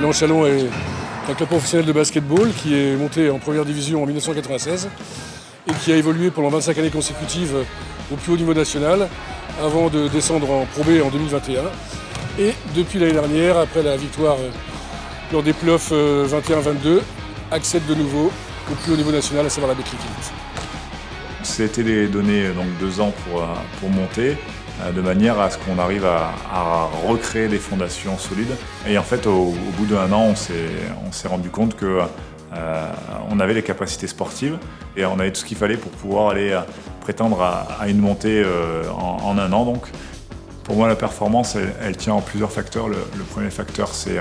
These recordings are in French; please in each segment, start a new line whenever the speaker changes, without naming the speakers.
L'élan Châlons est un club professionnel de basketball qui est monté en première division en 1996 et qui a évolué pendant 25 années consécutives au plus haut niveau national avant de descendre en Pro B en 2021. Et depuis l'année dernière, après la victoire lors des playoffs 21-22, accède de nouveau au plus haut niveau national, à savoir la Betclic Elite.
C'était donné donc 2 ans pour monter, de manière à ce qu'on arrive à recréer des fondations solides. Et en fait, au bout d'1 an, on s'est rendu compte qu'on avait les capacités sportives et on avait tout ce qu'il fallait pour pouvoir aller prétendre à une montée en 1 an. Donc. Pour moi, la performance, elle tient en plusieurs facteurs. Le premier facteur, c'est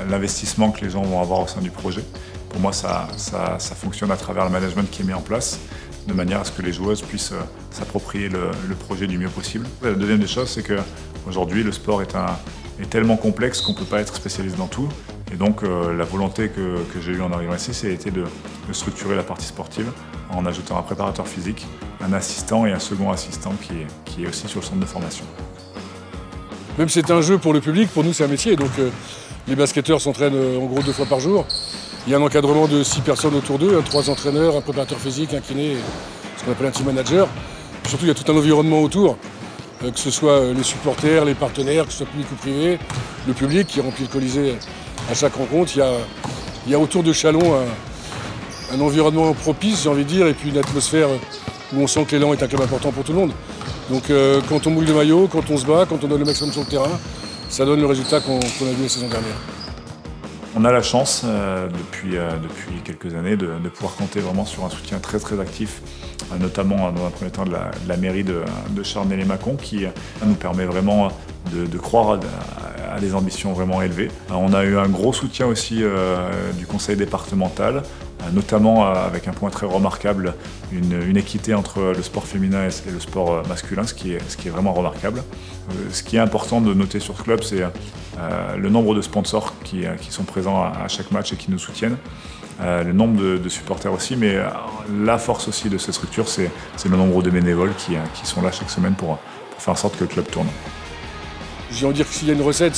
l'investissement que les gens vont avoir au sein du projet. Pour moi, ça fonctionne à travers le management qui est mis en place, de manière à ce que les joueuses puissent s'approprier le projet du mieux possible. La deuxième des choses, c'est qu'aujourd'hui, le sport est tellement complexe qu'on ne peut pas être spécialiste dans tout. Et donc, la volonté que j'ai eue en arrivant ici, c'était de structurer la partie sportive en ajoutant un préparateur physique, un assistant et un second assistant qui est aussi sur le centre de formation.
Même si c'est un jeu pour le public, pour nous c'est un métier. Donc les basketteurs s'entraînent en gros 2 fois par jour. Il y a un encadrement de 6 personnes autour d'eux, 3 entraîneurs, un préparateur physique, un kiné, ce qu'on appelle un team manager. Surtout il y a tout un environnement autour, que ce soit les supporters, les partenaires, que ce soit public ou privé, le public qui remplit le Colisée à chaque rencontre. Il y a autour de Châlons un environnement propice, j'ai envie de dire, et puis une atmosphère où on sent que l'élan est un club important pour tout le monde. Donc quand on mouille le maillot, quand on se bat, quand on donne le maximum sur le terrain, ça donne le résultat qu'on a vu la saison dernière.
On a la chance depuis quelques années de pouvoir compter vraiment sur un soutien très actif, notamment dans un premier temps de la mairie de Charnay-les-Mâcons qui nous permet vraiment de croire à des ambitions vraiment élevées. On a eu un gros soutien aussi du conseil départemental, notamment avec un point très remarquable, une équité entre le sport féminin et le sport masculin, ce qui est vraiment remarquable. Ce qui est important de noter sur ce club, c'est le nombre de sponsors qui sont présents à chaque match et qui nous soutiennent, le nombre de supporters aussi, mais la force aussi de cette structure, c'est le nombre de bénévoles qui sont là chaque semaine pour faire en sorte que le club tourne.
J'ai envie de dire que s'il y a une recette,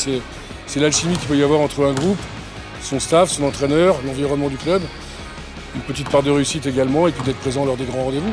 c'est l'alchimie qu'il peut y avoir entre un groupe, son staff, son entraîneur, l'environnement du club, une petite part de réussite également, et puis d'être présent lors des grands rendez-vous.